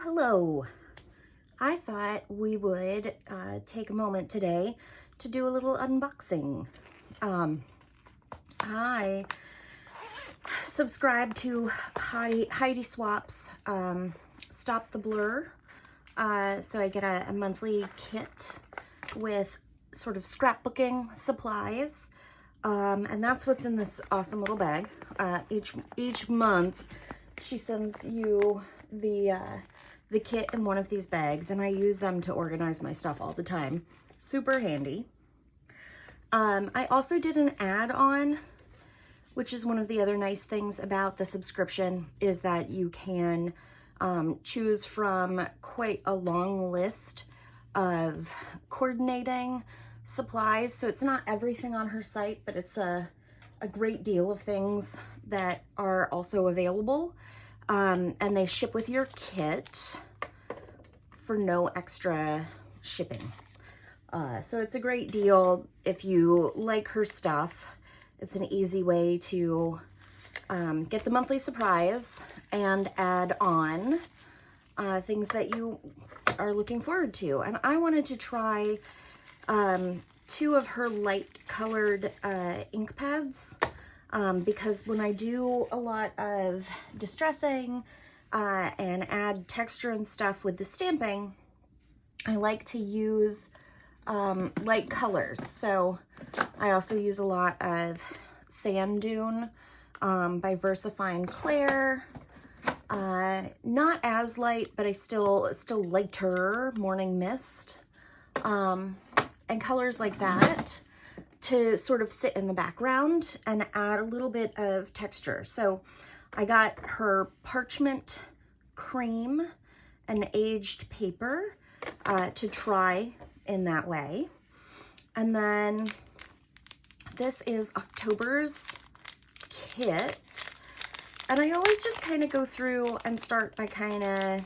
Hello. I thought we would take a moment today to do a little unboxing. I subscribe to Heidi Swapp's Stop the Blur. So I get a monthly kit with sort of scrapbooking supplies. And that's what's in this awesome little bag. Each month she sends you the kit in one of these bags, and I use them to organize my stuff all the time. Super handy. I also did an add-on, which is one of the other nice things about the subscription, is that you can choose from quite a long list of coordinating supplies. So it's not everything on her site, but it's a great deal of things that are also available. And they ship with your kit for no extra shipping. So it's a great deal if you like her stuff. It's an easy way to get the monthly surprise and add on things that you are looking forward to. And I wanted to try 2 of her light colored ink pads. Because when I do a lot of distressing and add texture and stuff with the stamping, I like to use light colors. So I also use a lot of Sand Dune by VersaFine Claire. Not as light, but I still lighter Morning Mist. And colors like that, to sort of sit in the background and add a little bit of texture. So I got her parchment cream and aged paper to try in that way. And then this is October's kit. And I always just kind of go through and start by kind of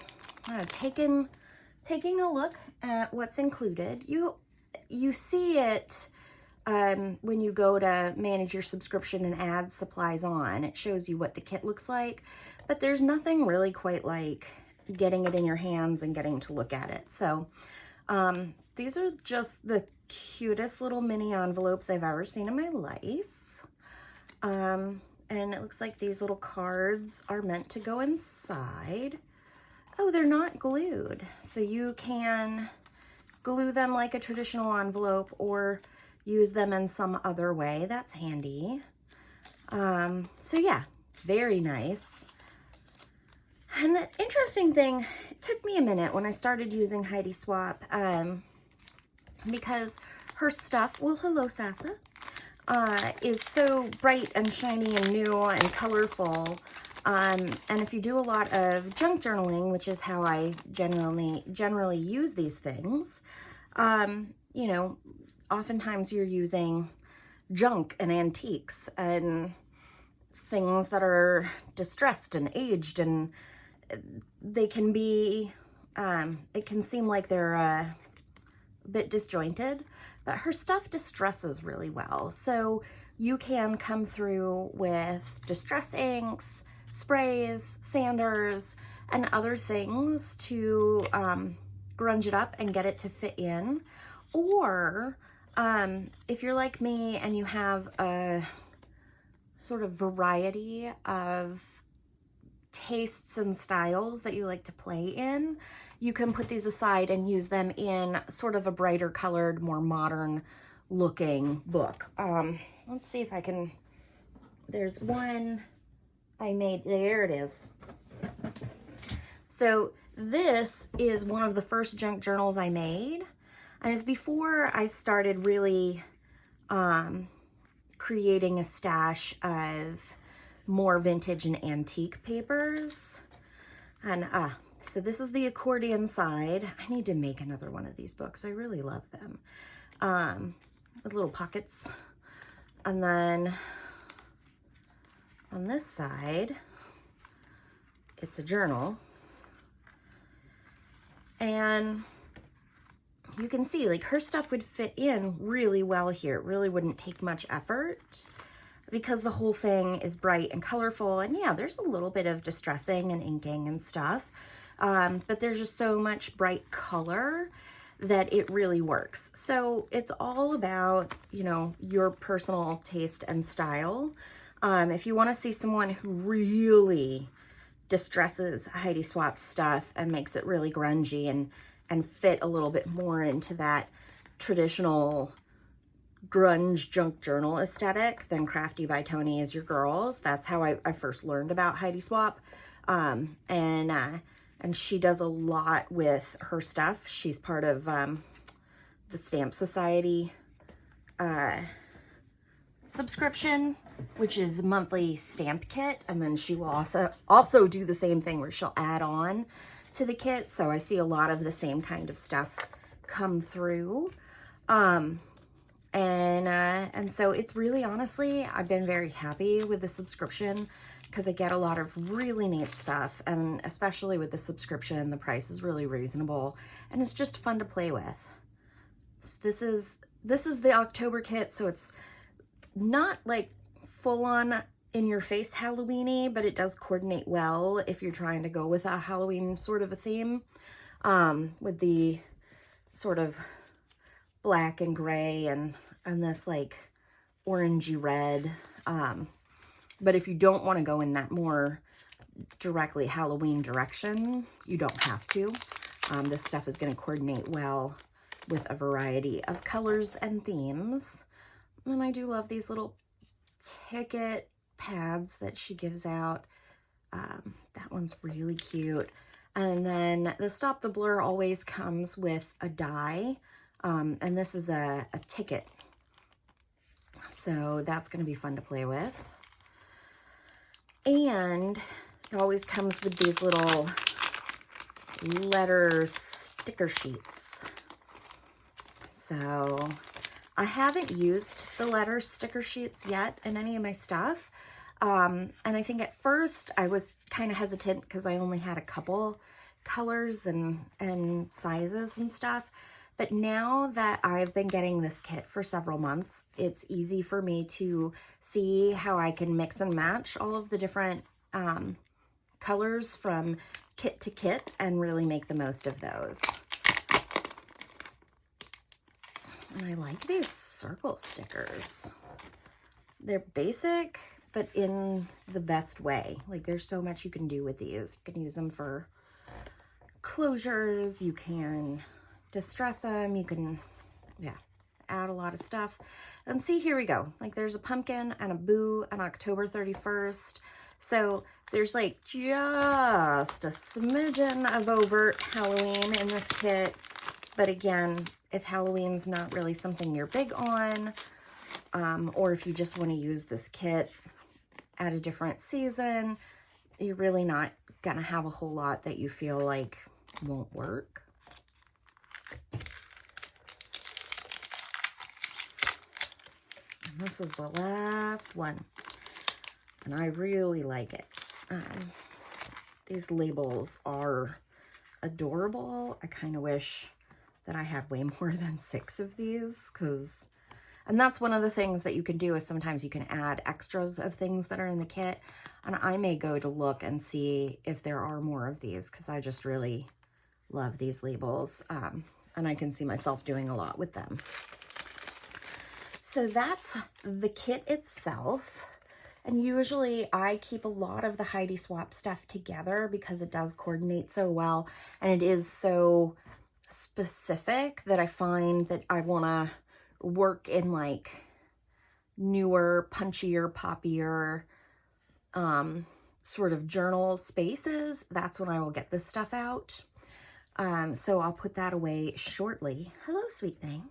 taking a look at what's included. You see it when you go to manage your subscription and add supplies on. It shows you what the kit looks like, but there's nothing really quite like getting it in your hands and getting to look at it. So these are just the cutest little mini envelopes I've ever seen in my life. And it looks like these little cards are meant to go inside. Oh, they're not glued. So you can glue them like a traditional envelope or use them in some other way. That's handy. So yeah, very nice. And the interesting thing, it took me a minute when I started using Heidi Swapp, because her stuff, well, hello Sasa, is so bright and shiny and new and colorful. And if you do a lot of junk journaling, which is how I generally use these things, you know, oftentimes you're using junk and antiques and things that are distressed and aged, and they can be, it can seem like they're a bit disjointed, but her stuff distresses really well. So you can come through with distress inks, sprays, sanders, and other things to grunge it up and get it to fit in. Or if you're like me and you have a sort of variety of tastes and styles that you like to play in, you can put these aside and use them in sort of a brighter colored, more modern looking book. Let's see if I can, there's one I made, there it is. So this is one of the first junk journals I made. And it's before I started really creating a stash of more vintage and antique papers. And so this is the accordion side. I need to make another one of these books. I really love them. With little pockets. And then on this side, it's a journal. And you can see, like, her stuff would fit in really well here. It really wouldn't take much effort because the whole thing is bright and colorful. And yeah, there's a little bit of distressing and inking and stuff, but there's just so much bright color that it really works. So it's all about, you know, your personal taste and style. If you want to see someone who really distresses Heidi Swapp stuff and makes it really grungy and fit a little bit more into that traditional grunge junk journal aesthetic, then Crafty by Tony is your girls. That's how I first learned about Heidi Swapp. And she does a lot with her stuff. She's part of the Stamp Society subscription, which is a monthly stamp kit, and then she will also do the same thing where she'll add on to the kit. So I see a lot of the same kind of stuff come through. And so it's really, honestly, I've been very happy with the subscription because I get a lot of really neat stuff, and especially with the subscription, the price is really reasonable and it's just fun to play with. So this is the October kit, so it's not like full on in your face Halloween-y, but it does coordinate well if you're trying to go with a Halloween sort of a theme, with the sort of black and gray and this like orangey red. But if you don't want to go in that more directly Halloween direction, you don't have to. This stuff is going to coordinate well with a variety of colors and themes. And I do love these little ticket pads that she gives out. That one's really cute. And then the Stop the Blur always comes with a die. And this is a ticket. So that's going to be fun to play with. And it always comes with these little letter sticker sheets. So I haven't used the letter sticker sheets yet in any of my stuff. And I think at first I was kind of hesitant because I only had a couple colors and sizes and stuff. But now that I've been getting this kit for several months, it's easy for me to see how I can mix and match all of the different colors from kit to kit and really make the most of those. And I like these circle stickers. They're basic, but in the best way. Like, there's so much you can do with these. You can use them for closures, you can distress them, you can, yeah, add a lot of stuff. And see, here we go. Like, there's a pumpkin and a boo on October 31st. So there's like just a smidgen of overt Halloween in this kit. But again, if Halloween's not really something you're big on, or if you just want to use this kit at a different season, you're really not gonna have a whole lot that you feel like won't work. And this is the last one, and I really like it. These labels are adorable. I kind of wish that I had way more than 6 of these, and that's one of the things that you can do is sometimes you can add extras of things that are in the kit, and I may go to look and see if there are more of these because I just really love these labels, and I can see myself doing a lot with them. So that's the kit itself. And usually I keep a lot of the Heidi Swapp stuff together because it does coordinate so well. And it is so specific that I find that I want to work in like newer, punchier, poppier sort of journal spaces. That's when I will get this stuff out. So I'll put that away shortly. Hello, sweet thing.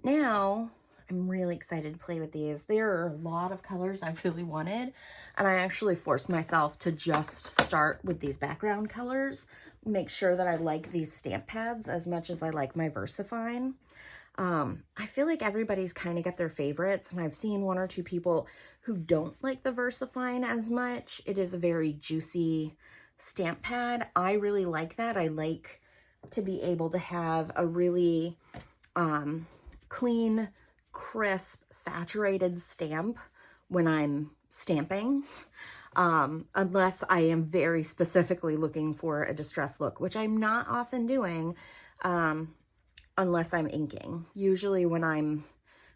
Now, I'm really excited to play with these. There are a lot of colors I really wanted, and I actually forced myself to just start with these background colors, make sure that I like these stamp pads as much as I like my VersaFine. I feel like everybody's kind of got their favorites, and I've seen 1 or 2 people who don't like the VersaFine as much. It is a very juicy stamp pad. I really like that. I like to be able to have a really clean, crisp, saturated stamp when I'm stamping. unless I am very specifically looking for a distress look, which I'm not often doing, unless I'm inking. Usually when I'm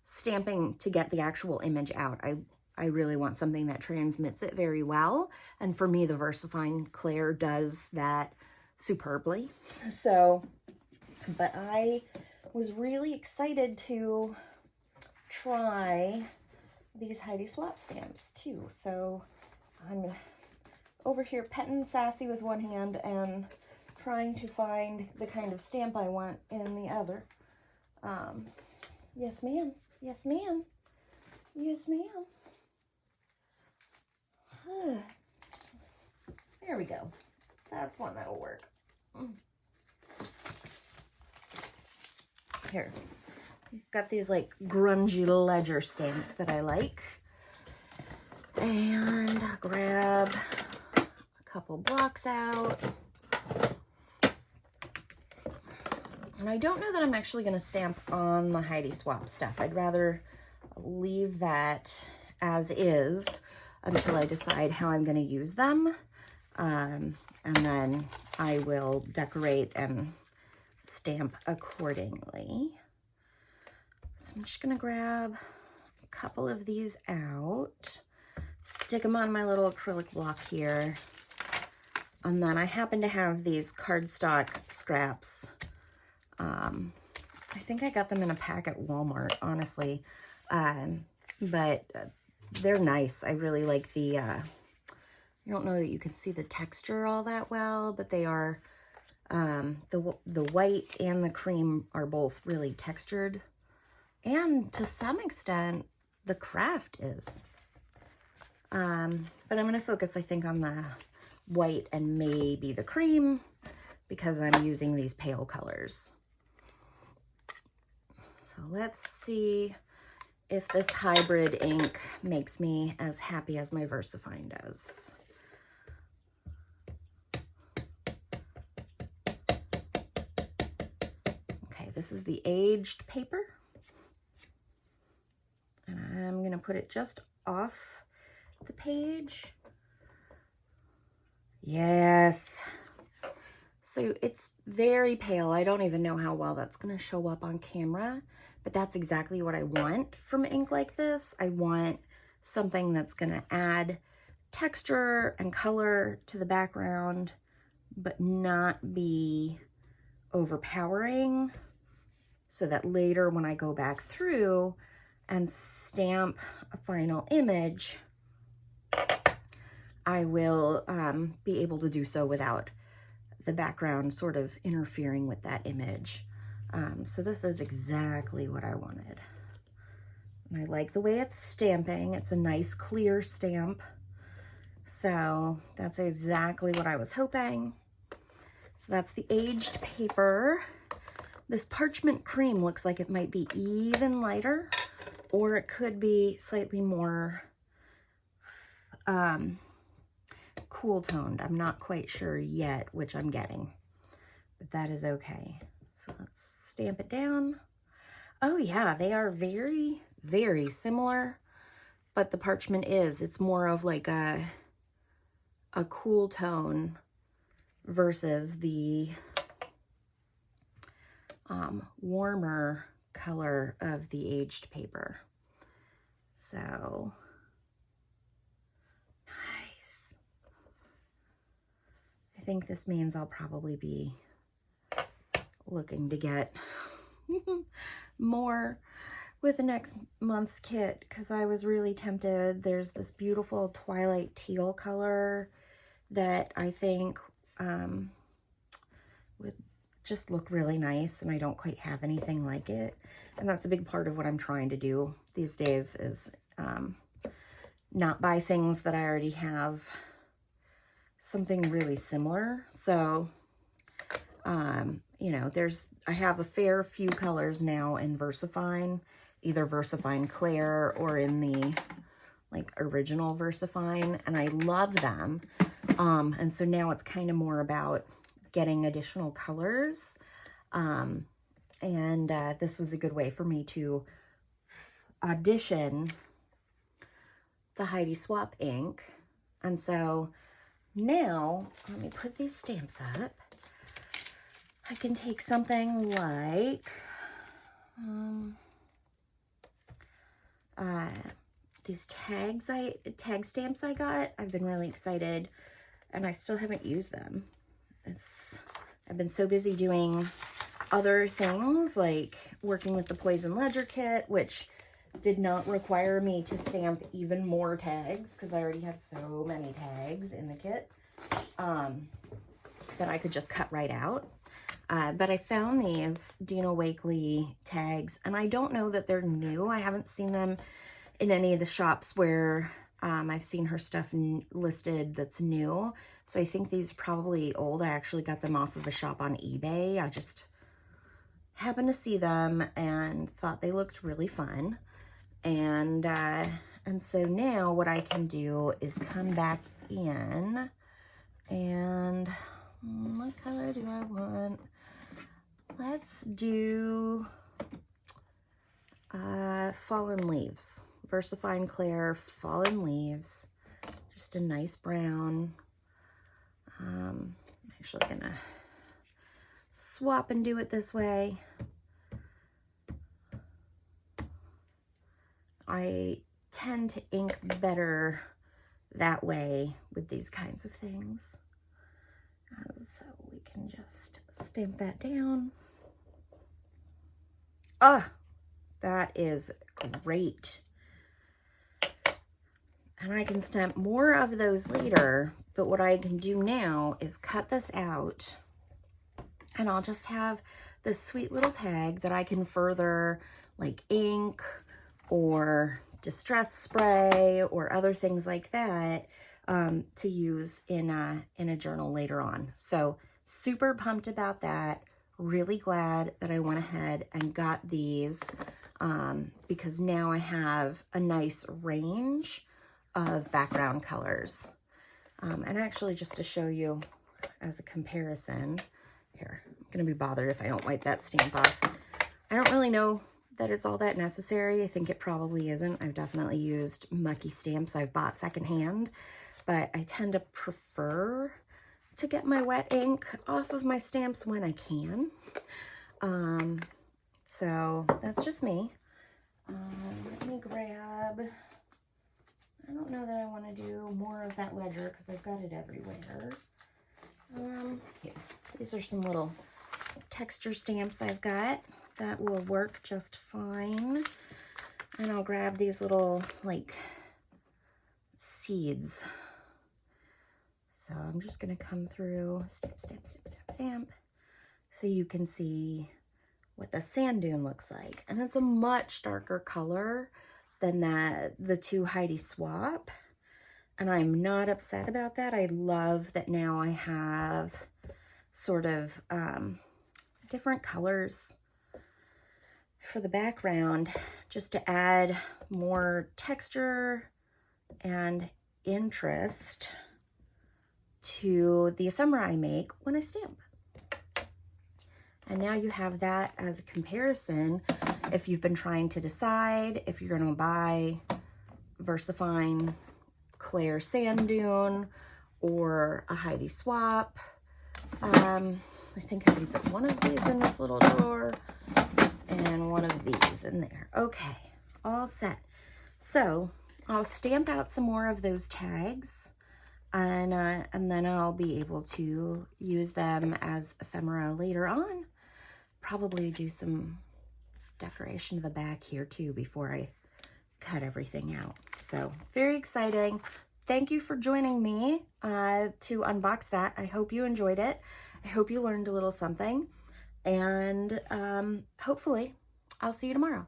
stamping to get the actual image out, I really want something that transmits it very well. And for me, the VersaFine Clair does that superbly. So, but I was really excited to try these Heidi Swapp stamps too. So I'm over here petting Sassy with one hand and trying to find the kind of stamp I want in the other. Yes, ma'am. Yes, ma'am. Yes, ma'am. There we go. That's one that'll work. Here. Got these like grungy ledger stamps that I like. And I'll grab a couple blocks out. And I don't know that I'm actually going to stamp on the Heidi Swapp stuff. I'd rather leave that as is until I decide how I'm going to use them. And then I will decorate and stamp accordingly. So I'm just going to grab a couple of these out, stick them on my little acrylic block here. And then I happen to have these cardstock scraps. I think I got them in a pack at Walmart, honestly. But they're nice. I really like the, I don't know that you can see the texture all that well, but they are, the white and the cream are both really textured. And to some extent, the craft is. But I'm going to focus, I think, on the white and maybe the cream because I'm using these pale colors. So let's see if this hybrid ink makes me as happy as my VersaFine does. Okay, this is the aged paper. And I'm going to put it just off the page. Yes. So it's very pale. I don't even know how well that's going to show up on camera, but that's exactly what I want from ink like this. I want something that's going to add texture and color to the background, but not be overpowering, so that later when I go back through and stamp a final image, I will be able to do so without the background sort of interfering with that image. So this is exactly what I wanted. And I like the way it's stamping. It's a nice clear stamp. So that's exactly what I was hoping. So that's the aged paper. This parchment cream looks like it might be even lighter, or it could be slightly more cool toned. I'm not quite sure yet which I'm getting, but that is okay. So let's stamp it down. Oh yeah, they are very, very similar, but the parchment it's more of like a cool tone versus the warmer color of the aged paper. So nice. I think this means I'll probably be looking to get more with the next month's kit, because I was really tempted. There's this beautiful twilight teal color that I think would just look really nice, and I don't quite have anything like it. And that's a big part of what I'm trying to do these days is not buy things that I already have something really similar. So, you know, I have a fair few colors now in VersaFine, either VersaFine Clair or in the like original VersaFine, and I love them. And so now it's kind of more about getting additional colors. And this was a good way for me to audition the Heidi Swapp ink And so now, let me put these stamps up. I can take something like these tag stamps I got. I've been really excited, and I still haven't used them. I've been so busy doing other things, like working with the Poison Ledger kit, which did not require me to stamp even more tags because I already had so many tags in the kit that I could just cut right out. But I found these Dina Wakley tags, and I don't know that they're new. I haven't seen them in any of the shops where I've seen her stuff listed that's new. So I think these are probably old. I actually got them off of a shop on eBay. I just happened to see them and thought they looked really fun. And so now what I can do is come back in and what color do I want? Let's do Fallen Leaves. VersaFine Claire Fallen Leaves. Just a nice brown. I'm actually gonna swap and do it this way. I tend to ink better that way with these kinds of things. So we can just stamp that down. Ah, that is great. And I can stamp more of those later, but what I can do now is cut this out, and I'll just have this sweet little tag that I can further like ink or distress spray or other things like that to use in a journal later on. So super pumped about that. Really glad that I went ahead and got these because now I have a nice range of background colors. And actually, just to show you as a comparison, here, I'm gonna be bothered if I don't wipe that stamp off. I don't really know that it's all that necessary. I think it probably isn't. I've definitely used mucky stamps I've bought secondhand, but I tend to prefer to get my wet ink off of my stamps when I can. So that's just me. Let me grab, I don't know that I want to do more of that ledger because I've got it everywhere. Here, these are some little texture stamps I've got that will work just fine. And I'll grab these little like seeds. So I'm just going to come through, stamp, stamp, stamp, stamp, stamp, so you can see what the sand dune looks like. And it's a much darker color than the two Heidi Swapp. And I'm not upset about that. I love that now I have sort of different colors for the background, just to add more texture and interest to the ephemera I make when I stamp. And now you have that as a comparison if you've been trying to decide if you're going to buy VersaFine Claire Sand Dune or a Heidi Swapp. I think I can put one of these in this little drawer and one of these in there. Okay, all set. So I'll stamp out some more of those tags, and then I'll be able to use them as ephemera later on. Probably do some decoration to the back here too before I cut everything out. So very exciting. Thank you for joining me to unbox that. I hope you enjoyed it. I hope you learned a little something, and hopefully I'll see you tomorrow.